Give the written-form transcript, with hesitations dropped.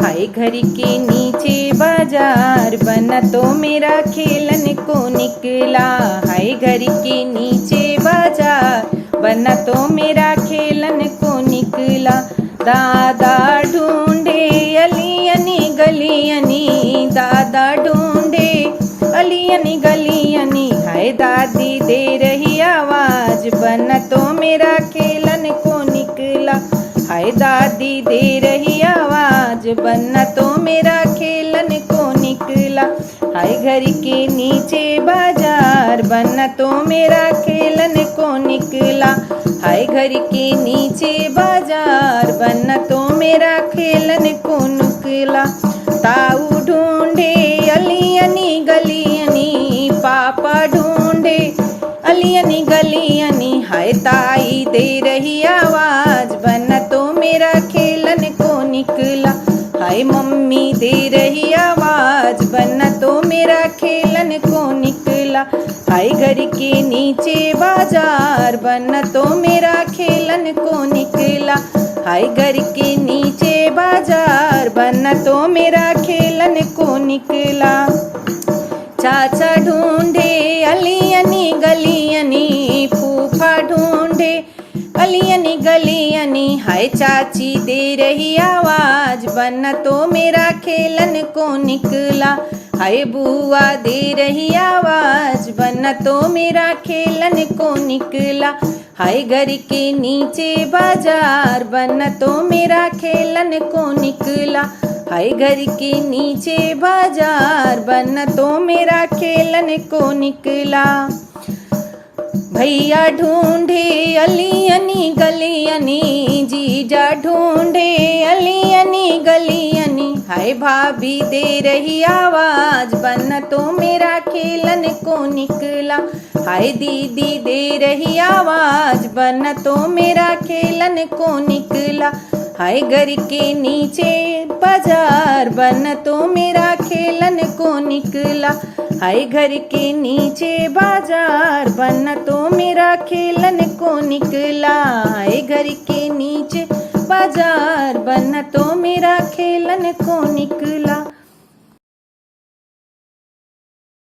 हाय घर के नीचे बाजार बना तो मेरा खेलन को निकला। हाय घर के नीचे बाजार बना तो मेरा खेलन को निकला। दादा ढूंढे अलियनी गलियनी, दादा ढूंढे अलियनी गलियनी। हाय दादी दे रही आवाज बना तो मेरा खेलन को निकला। हाय दादी दे रही आवाज बना तो मेरा खेलन को निकला। हाय घर के नीचे बाजार बना तो मेरा खेलन को निकला। हाय घर के नीचे बाजार बना तो मेरा खेलन को निकला। ताऊ ढूंढे अलियनी गलियनी, पापा ढूंढे अलियनी गलियनी। हाय ताई दे रही आवाज बना तो मेरा खेलन को निकला। हाय मम्मी दे रही आवाज बना तो मेरा खेलन को निकला। हाय घर के नीचे बाजार बना तो मेरा खेलन को निकला। हाय घर के नीचे बाजार बना तो मेरा खेलन को निकला। चाचा ढूंढे अलियनी गलियनी, फूफा ढूंढे अलियनी गलियनी। हाय चाची दे रही आवाज बना तो मेरा खेलन को निकला। हाय बुआ दे रही आवाज बना तो मेरा खेलन को निकला। हाय घर के नीचे बाजार बना तो मेरा खेलन को निकला। हाय घर के नीचे बाजार बना तो मेरा खेलन को निकला। भैया ढूंढे अलियनी गलियनी, जीजा ढूंढे अलियनी गलियनी। हाय भाभी दे रही आवाज बना तो मेरा खेलन को निकला। हाय दीदी दे रही आवाज बना तो मेरा खेलन को निकला। हाय घर के नीचे बाजार बना तो मेरा खेलन को निकला। हाय घर के नीचे बाजार बना तो मेरा खेलन को निकला। हाय घर के नीचे बाजार बना तो